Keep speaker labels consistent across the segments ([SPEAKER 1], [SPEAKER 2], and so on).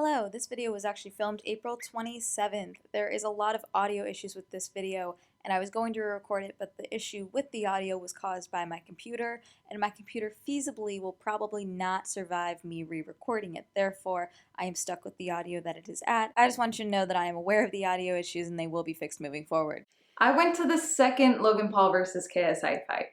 [SPEAKER 1] Hello, this video was actually filmed April 27th. There is a lot of audio issues with this video, and I was going to record it, but the issue with the audio was caused by my computer, and my computer feasibly will probably not survive me re-recording it. Therefore, I am stuck with the audio that it is at. I just want you to know that I am aware of the audio issues and they will be fixed moving forward.
[SPEAKER 2] I went to the second Logan Paul versus KSI fight.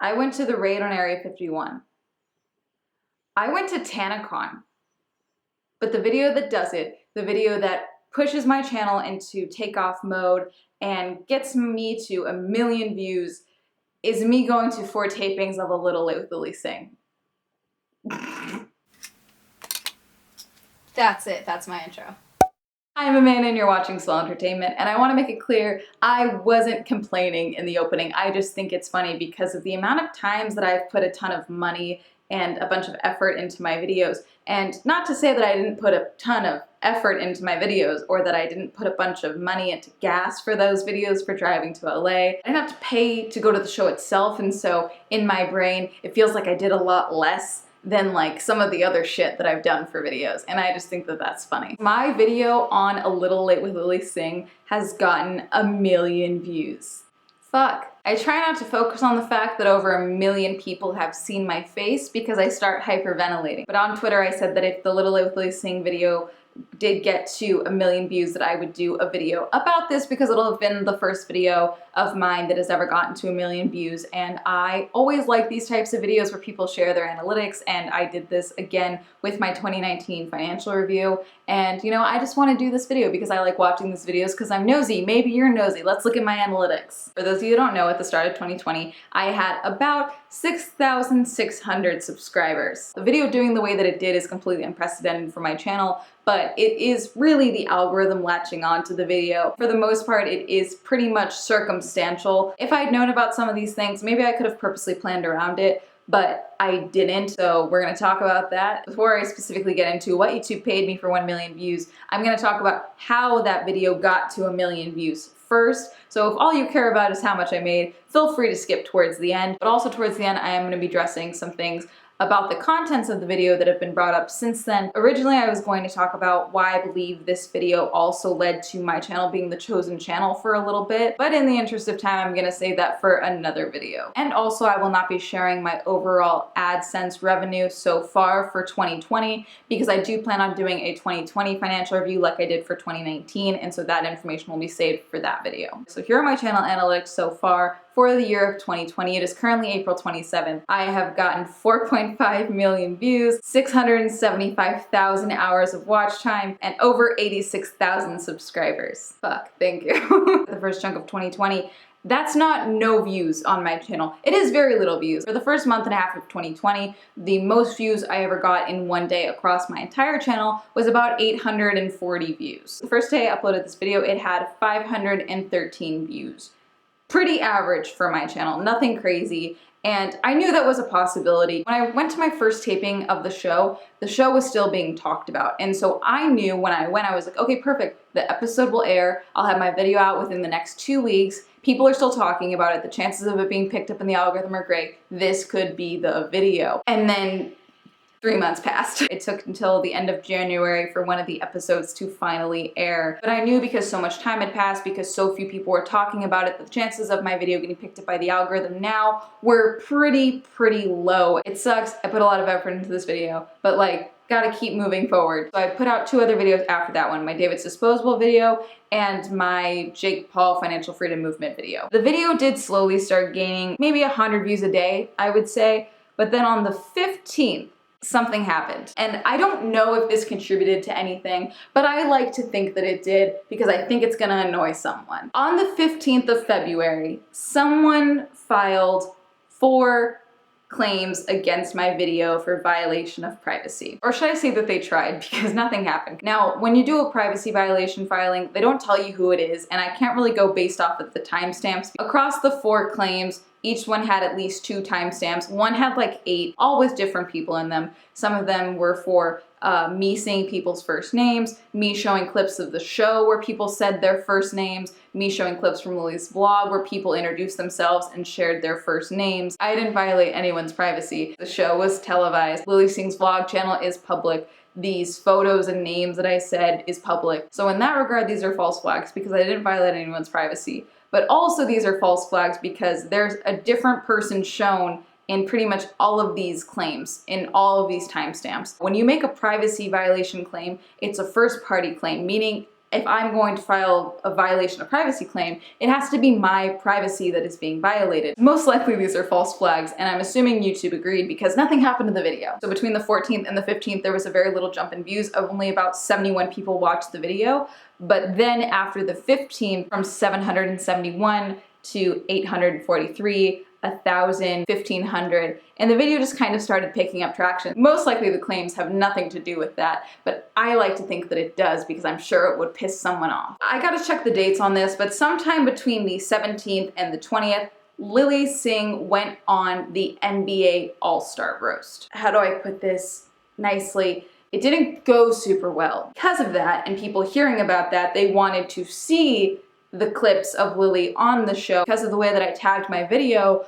[SPEAKER 2] I went to the raid on Area 51. I went to TanaCon. But the video that does it, the video that pushes my channel into takeoff mode and gets me to 1 million views is me going to 4 tapings of A Little Late with Lily Singh.
[SPEAKER 1] That's it. That's my intro.
[SPEAKER 2] I'm Amanda and you're watching Swell Entertainment, and I want to make it clear I wasn't complaining in the opening. I just think it's funny because of the amount of times that I've put a ton of money and a bunch of effort into my videos. And not to say that I didn't put a ton of effort into my videos or that I didn't put a bunch of money into gas for those videos for driving to LA. I didn't have to pay to go to the show itself, and so in my brain it feels like I did a lot less than like some of the other shit that I've done for videos, and I just think that that's funny. My video on A Little Late with Lily Singh has gotten 1 million views. Fuck. I try not to focus on the fact that over 1 million people have seen my face because I start hyperventilating. But on Twitter I said that if the Little Late with Lily Singh video did get to 1 million views, that I would do a video about this because it'll have been the first video of mine that has ever gotten to 1 million views, and I always like these types of videos where people share their analytics, and I did this again with my 2019 financial review. And you know, I just want to do this video because I like watching these videos because I'm nosy. Maybe you're nosy. Let's look at my analytics. For those of you who don't know, at the start of 2020 I had about 6,600 subscribers. The video doing the way that it did is completely unprecedented for my channel, but it is really the algorithm latching on to the video. For the most part, it is pretty much circumstantial. If I'd known about some of these things, maybe I could have purposely planned around it, but I didn't, so we're gonna talk about that. Before I specifically get into what YouTube paid me for 1 million views, I'm gonna talk about how that video got to 1 million views first. So if all you care about is how much I made, feel free to skip towards the end. But also towards the end, I am going to be addressing some things about the contents of the video that have been brought up since then. Originally, I was going to talk about why I believe this video also led to my channel being the chosen channel for a little bit, but in the interest of time, I'm going to save that for another video. And also, I will not be sharing my overall AdSense revenue so far for 2020 because I do plan on doing a 2020 financial review like I did for 2019, and so that information will be saved for that video. So here are my channel analytics so far. For the year of 2020, it is currently April 27th. I have gotten 4.5 million views, 675,000 hours of watch time, and over 86,000 subscribers. Fuck, thank you. The first chunk of 2020, that's not no views on my channel. It is very little views. For the first month and a half of 2020, the most views I ever got in one day across my entire channel was about 840 views. The first day I uploaded this video, it had 513 views. Pretty average for my channel, nothing crazy, and I knew that was a possibility. When I went to my first taping of the show was still being talked about, and so I knew when I went, I was like, okay, perfect, the episode will air, I'll have my video out within the next 2 weeks, people are still talking about it, the chances of it being picked up in the algorithm are great, this could be the video. And then 3 months passed. It took until the end of January for one of the episodes to finally air. But I knew because so much time had passed, because so few people were talking about it, the chances of my video getting picked up by the algorithm now were pretty low. It sucks. I put a lot of effort into this video, but like, gotta keep moving forward. So I put out 2 other videos after that one, my David's Disposable video and my Jake Paul Financial Freedom Movement video. The video did slowly start gaining maybe 100 views a day, I would say, but then on the 15th, something happened. And I don't know if this contributed to anything, but I like to think that it did because I think it's gonna annoy someone. On the 15th of February, someone filed 4 claims against my video for violation of privacy. Or should I say that they tried, because nothing happened. Now, when you do a privacy violation filing, they don't tell you who it is, and I can't really go based off of the timestamps. Across the 4 claims, each one had at least 2 timestamps. One had like 8, all with different people in them. Some of them were for me saying people's first names, me showing clips of the show where people said their first names, me showing clips from Lily's vlog where people introduced themselves and shared their first names. I didn't violate anyone's privacy. The show was televised. Lily Singh's vlog channel is public. these photos and names that I said is public. So in that regard, these are false flags because I didn't violate anyone's privacy. But also these are false flags because there's a different person shown in pretty much all of these claims, in all of these timestamps. When you make a privacy violation claim, it's a first party claim, meaning if I'm going to file a violation of privacy claim, it has to be my privacy that is being violated. Most likely these are false flags, and I'm assuming YouTube agreed because nothing happened to the video. So between the 14th and the 15th, there was a very little jump in views. Of only about 71 people watched the video. But then after the 15th, from 771 to 843, 1,000, 1,500, and the video just kind of started picking up traction. Most likely the claims have nothing to do with that, but I like to think that it does because I'm sure it would piss someone off. I gotta check the dates on this, but sometime between the 17th and the 20th, Lilly Singh went on the NBA All-Star Roast. How do I put this nicely? It didn't go super well. Because of that, and people hearing about that, they wanted to see the clips of Lilly on the show. Because of the way that I tagged my video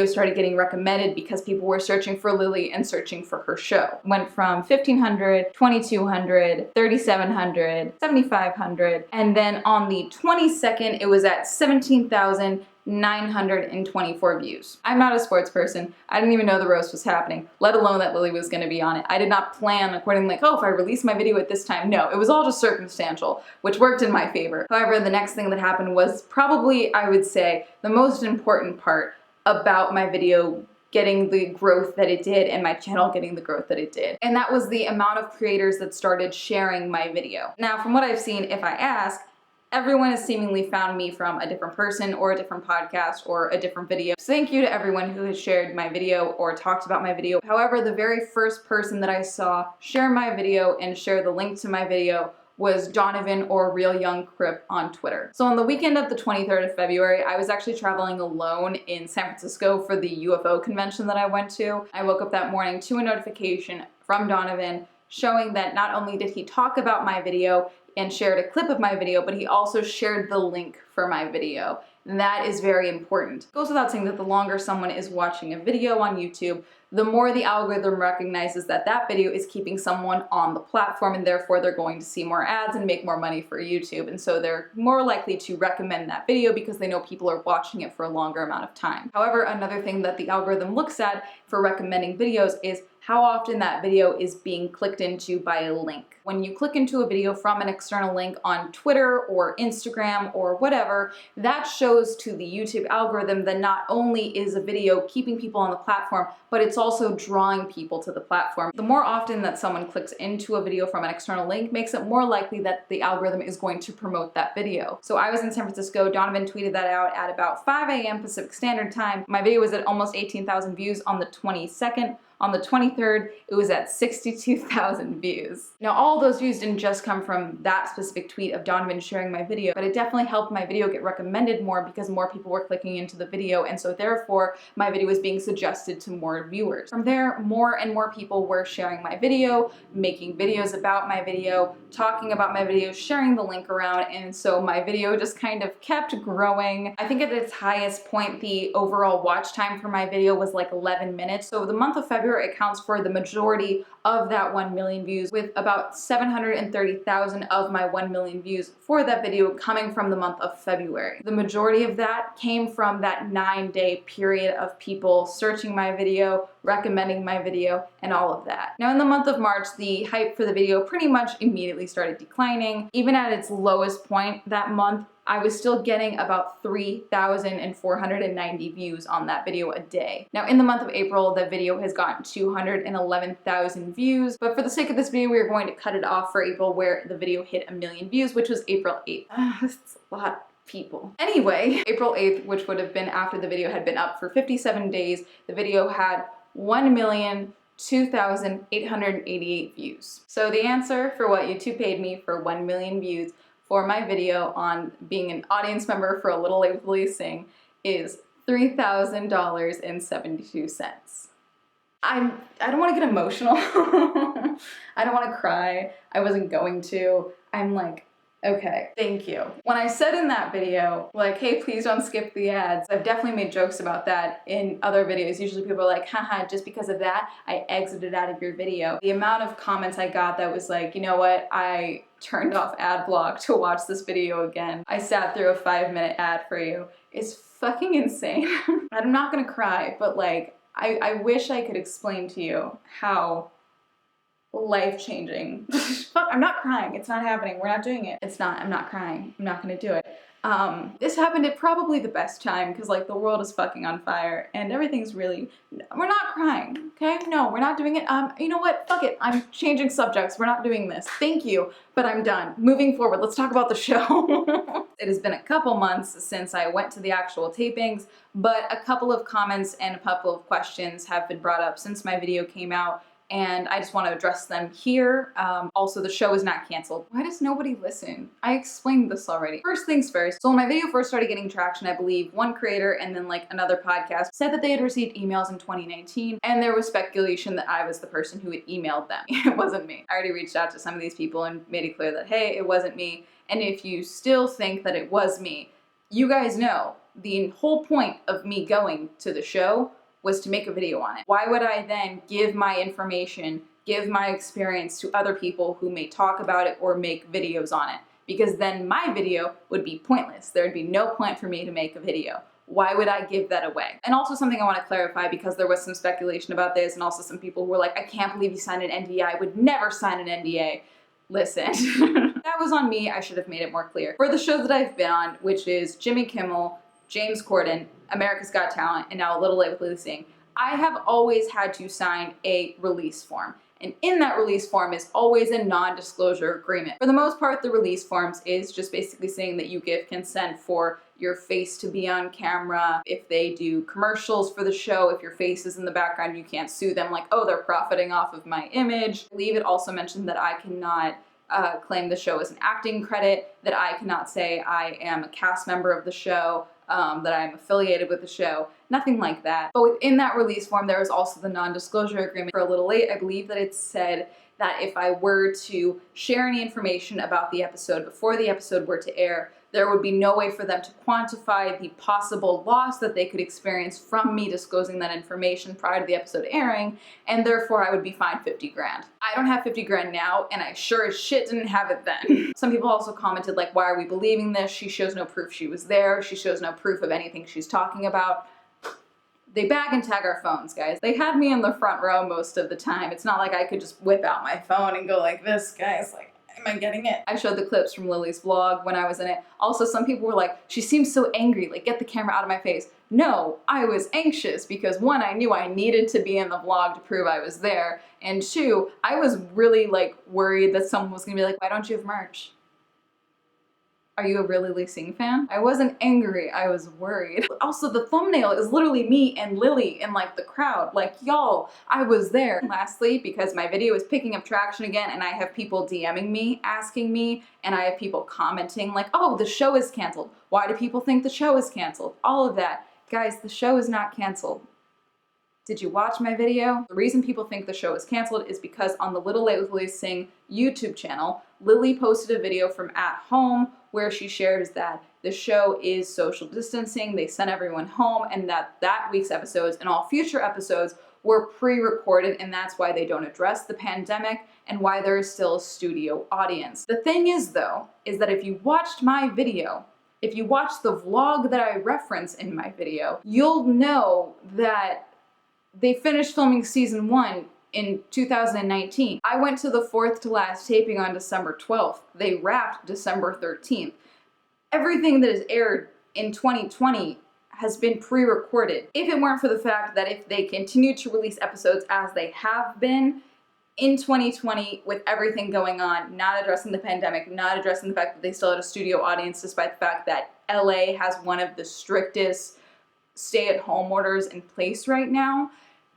[SPEAKER 2] started getting recommended because people were searching for Lilly and searching for her show. Went from 1,500, 2,200, 3,700, 7,500, and then on the 22nd, it was at 17,924 views. I'm not a sports person. I didn't even know the roast was happening, let alone that Lilly was gonna be on it. I did not plan according like, oh, if I release my video at this time. No, it was all just circumstantial, which worked in my favor. However, the next thing that happened was probably, I would say, the most important part about my video getting the growth that it did and my channel getting the growth that it did. And that was the amount of creators that started sharing my video. Now, from what I've seen, if I ask, everyone has seemingly found me from a different person or a different podcast or a different video. So thank you to everyone who has shared my video or talked about my video. However, the very first person that I saw share my video and share the link to my video was Donovan or Real Young Crip on Twitter. So on the weekend of the 23rd of February, I was actually traveling alone in San Francisco for the UFO convention that I went to. I woke up that morning to a notification from Donovan showing that not only did he talk about my video and shared a clip of my video, but he also shared the link for my video. And that is very important. It goes without saying that the longer someone is watching a video on YouTube, the more the algorithm recognizes that that video is keeping someone on the platform, and therefore they're going to see more ads and make more money for YouTube. And so they're more likely to recommend that video because they know people are watching it for a longer amount of time. However, another thing that the algorithm looks at for recommending videos is how often that video is being clicked into by a link. When you click into a video from an external link on Twitter or Instagram or whatever, that shows to the YouTube algorithm that not only is a video keeping people on the platform, but it's also drawing people to the platform. The more often that someone clicks into a video from an external link makes it more likely that the algorithm is going to promote that video. So I was in San Francisco, Donovan tweeted that out at about 5 a.m. Pacific Standard Time. My video was at almost 18,000 views on the 22nd. On the 23rd, it was at 62,000 views. Now, all those views didn't just come from that specific tweet of Donovan sharing my video, but it definitely helped my video get recommended more because more people were clicking into the video, and so therefore, my video was being suggested to more viewers. From there, more and more people were sharing my video, making videos about my video, talking about my video, sharing the link around, and so my video just kind of kept growing. I think at its highest point, the overall watch time for my video was like 11 minutes. So the month of February accounts for the majority of that 1 million views, with about 730,000 of my 1 million views for that video coming from the month of February. The majority of that came from that 9-day period of people searching my video, recommending my video, and all of that. Now in the month of March, the hype for the video pretty much immediately started declining. Even at its lowest point that month, I was still getting about 3,490 views on that video a day. Now in the month of April, the video has gotten 211,000 views, but for the sake of this video, we are going to cut it off for April where the video hit 1 million views, which was April 8th. That's a lot of people. Anyway, April 8th, which would have been after the video had been up for 57 days, the video had 1,002,888 views. So the answer for what YouTube paid me for 1 million views for my video on being an audience member for A Little Late with Lilly Singh is $3,000.72. I don't want to get emotional. I don't want to cry. I wasn't going to. I'm like Okay, thank you. When I said in that video, like, hey, please don't skip the ads, I've definitely made jokes about that in other videos. Usually people are like, haha, just because of that, I exited out of your video. The amount of comments I got that was like, you know what, I turned off ad block to watch this video again. I sat through a 5-minute ad for you. It's fucking insane. I'm not gonna cry, but like, I wish I could explain to you how life-changing. Fuck, I'm not crying. It's not happening. We're not doing it. I'm not crying. I'm not gonna do it. This happened at probably the best time because like the world is fucking on fire and everything's really, we're not crying, okay? No, we're not doing it. You know what? Fuck it. I'm changing subjects. We're not doing this. Thank you, but I'm done. Moving forward, let's talk about the show. It has been a couple months since I went to the actual tapings, but a couple of comments and a couple of questions have been brought up since my video came out, and I just want to address them here. Also, the show is not canceled. Why does nobody listen? I explained this already. First things first, so when my video first started getting traction, I believe one creator and then like another podcast said that they had received emails in 2019, and there was speculation that I was the person who had emailed them. It wasn't me. I already reached out to some of these people and made it clear that, hey, it wasn't me. And if you still think that it was me, you guys know the whole point of me going to the show was to make a video on it. Why would I then give my information, give my experience to other people who may talk about it or make videos on it? Because then my video would be pointless. There'd be no point for me to make a video. Why would I give that away? And also something I want to clarify, because there was some speculation about this and also some people who were like, I can't believe you signed an NDA. I would never sign an NDA. Listen, that was on me. I should have made it more clear. For the shows that I've been on, which is Jimmy Kimmel, James Corden, America's Got Talent, and now A Little Late with Lily Singh, I have always had to sign a release form. And in that release form is always a non-disclosure agreement. For the most part, the release forms is just basically saying that you give consent for your face to be on camera. If they do commercials for the show, if your face is in the background, you can't sue them like, oh, they're profiting off of my image. I believe it also mentioned that I cannot claim the show as an acting credit, that I cannot say I am a cast member of the show, that I'm affiliated with the show, nothing like that. But within that release form, there is also the non-disclosure agreement. For A Little Late, I believe that it said that if I were to share any information about the episode before the episode were to air, there would be no way for them to quantify the possible loss that they could experience from me disclosing that information prior to the episode airing, and therefore I would be fined 50 grand. I don't have 50 grand now, and I sure as shit didn't have it then. Some people also commented like, why are we believing this? She shows no proof she was there. She shows no proof of anything she's talking about. They bag and tag our phones, guys. They had me in the front row most of the time. It's not like I could just whip out my phone and go like this, guys, like, am I getting it? I showed the clips from Lily's vlog when I was in it. Also, some people were like, she seems so angry, like get the camera out of my face. No, I was anxious because one, I knew I needed to be in the vlog to prove I was there. And two, I was really like worried that someone was gonna be like, why don't you have merch? Are you a really Lily Singh fan? I wasn't angry, I was worried. Also, the thumbnail is literally me and Lily in like the crowd. Like, y'all, I was there. And lastly, because my video is picking up traction again and I have people DMing me, asking me, and I have people commenting like, oh, the show is canceled. Why do people think the show is canceled? All of that. Guys, the show is not canceled. Did you watch my video? The reason people think the show is canceled is because on the Little Late with Lily Singh YouTube channel, Lily posted a video from at home where she shares that the show is social distancing, they sent everyone home, and that week's episodes and all future episodes were pre-recorded, and that's why they don't address the pandemic and why there is still a studio audience. The thing is though, is that if you watched my video, if you watched the vlog that I reference in my video, you'll know that they finished filming season 1 in 2019. I went to the 4th to last taping on December 12th. They wrapped December 13th. Everything that is aired in 2020 has been pre-recorded. If it weren't for the fact that if they continued to release episodes as they have been in 2020 with everything going on, not addressing the pandemic, not addressing the fact that they still had a studio audience despite the fact that LA has one of the strictest stay-at-home orders in place right now,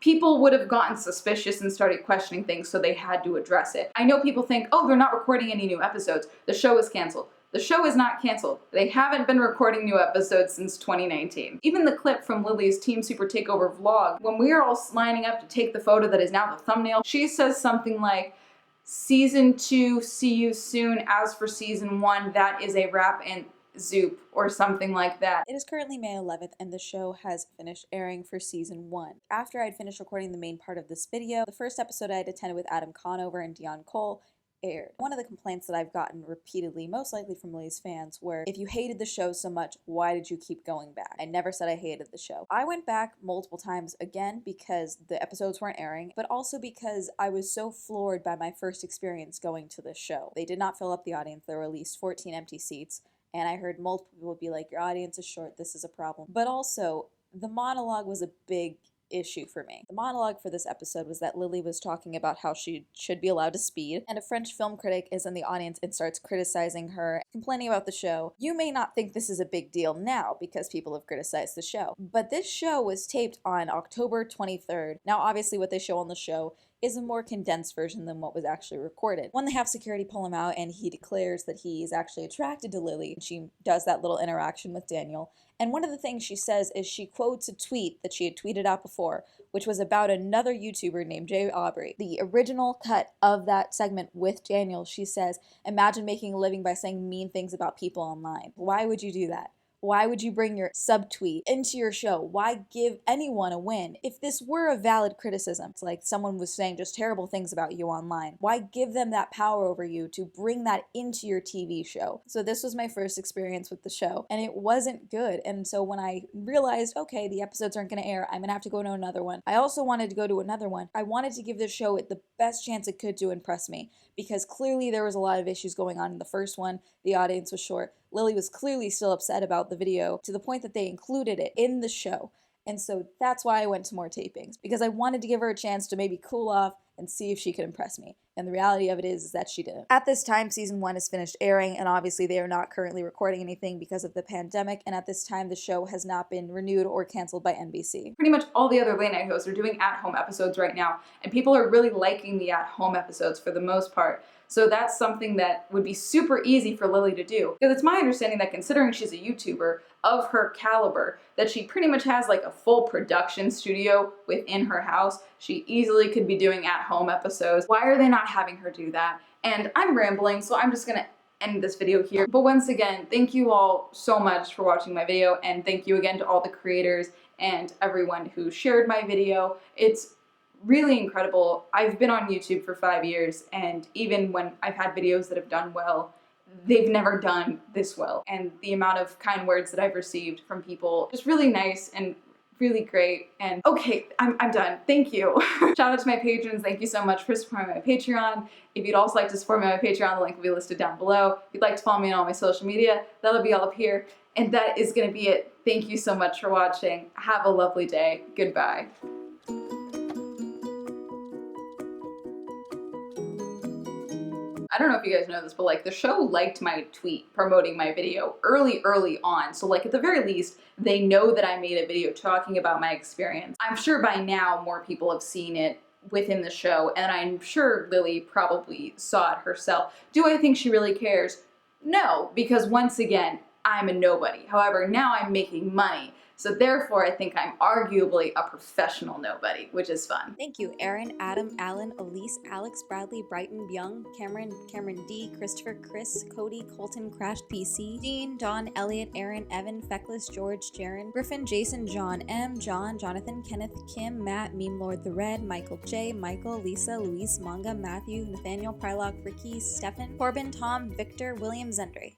[SPEAKER 2] people would have gotten suspicious and started questioning things, so they had to address it. I know people think, oh, they're not recording any new episodes. The show is canceled. The show is not canceled. They haven't been recording new episodes since 2019. Even the clip from Lily's Team Super Takeover vlog, when we are all lining up to take the photo that is now the thumbnail, she says something like, Season 2, see you soon. As for Season 1, that is a wrap and zoop or something like that.
[SPEAKER 1] It is currently May 11th and the show has finished airing for Season 1. After I'd finished recording the main part of this video, the first episode I had attended with Adam Conover and Dion Cole aired. One of the complaints that I've gotten repeatedly, most likely from Lily's fans, were, if you hated the show so much, why did you keep going back? I never said I hated the show. I went back multiple times, again because the episodes weren't airing, but also because I was so floored by my first experience going to this show. They did not fill up the audience. There were at least 14 empty seats, and I heard multiple people be like, your audience is short, this is a problem. But also, the monologue was a big issue for me. The monologue for this episode was that Lily was talking about how she should be allowed to speed, and a French film critic is in the audience and starts criticizing her, complaining about the show. You may not think this is a big deal now because people have criticized the show, but this show was taped on October 23rd. Now obviously what they show on the show is a more condensed version than what was actually recorded. When they have security pull him out and he declares that he is actually attracted to Lily, she does that little interaction with Daniel. And one of the things she says is she quotes a tweet that she had tweeted out before, which was about another YouTuber named Jay Aubrey. The original cut of that segment with Daniel, she says, imagine making a living by saying mean things about people online. Why would you do that? Why would you bring your subtweet into your show? Why give anyone a win? If this were a valid criticism, it's like someone was saying just terrible things about you online, why give them that power over you to bring that into your TV show? So this was my first experience with the show, and it wasn't good. And so when I realized, okay, the episodes aren't going to air, I'm going to have to go to another one. I also wanted to go to another one. I wanted to give this show the best chance it could to impress me, because clearly there was a lot of issues going on in the first one. The audience was short. Lily was clearly still upset about the video to the point that they included it in the show. And so that's why I went to more tapings, because I wanted to give her a chance to maybe cool off and see if she could impress me. And the reality of it is that she didn't. At this time, Season 1 is finished airing, and obviously they are not currently recording anything because of the pandemic, and at this time the show has not been renewed or canceled by NBC.
[SPEAKER 2] Pretty much all the other late night hosts are doing at-home episodes right now, and people are really liking the at-home episodes for the most part. So that's something that would be super easy for Lily to do. Because it's my understanding that considering she's a YouTuber of her caliber, that she pretty much has like a full production studio within her house. She easily could be doing at-home episodes. Why are they not having her do that? And I'm rambling, so I'm just gonna end this video here. But once again, thank you all so much for watching my video, and thank you again to all the creators and everyone who shared my video. It's really incredible. I've been on YouTube for 5 years, and even when I've had videos that have done well, they've never done this well. And the amount of kind words that I've received from people, just really nice and really great. And okay, I'm done. Thank you. Shout out to my patrons. Thank you so much for supporting my Patreon. If you'd also like to support me on my Patreon, the link will be listed down below. If you'd like to follow me on all my social media, that'll be all up here. And that is gonna be it. Thank you so much for watching. Have a lovely day. Goodbye. I don't know if you guys know this, but like the show liked my tweet promoting my video early on. So like at the very least, they know that I made a video talking about my experience. I'm sure by now more people have seen it within the show, and I'm sure Lily probably saw it herself. Do I think she really cares? No, because once again, I'm a nobody. However, now I'm making money. So therefore, I think I'm arguably a professional nobody, which is fun.
[SPEAKER 1] Thank you, Aaron, Adam, Alan, Elise, Alex, Bradley, Brighton, Young, Cameron, Cameron D, Christopher, Chris, Cody, Colton, Crashed PC, Dean, Don, Elliot, Aaron, Evan, Feckless, George, Jaron, Griffin, Jason, John M, John, Jonathan, Kenneth, Kim, Matt, Meme Lord the Red, Michael J, Michael, Lisa, Luis, Manga, Matthew, Nathaniel, Prylock, Ricky, Stefan, Corbin, Tom, Victor, William, Zendre.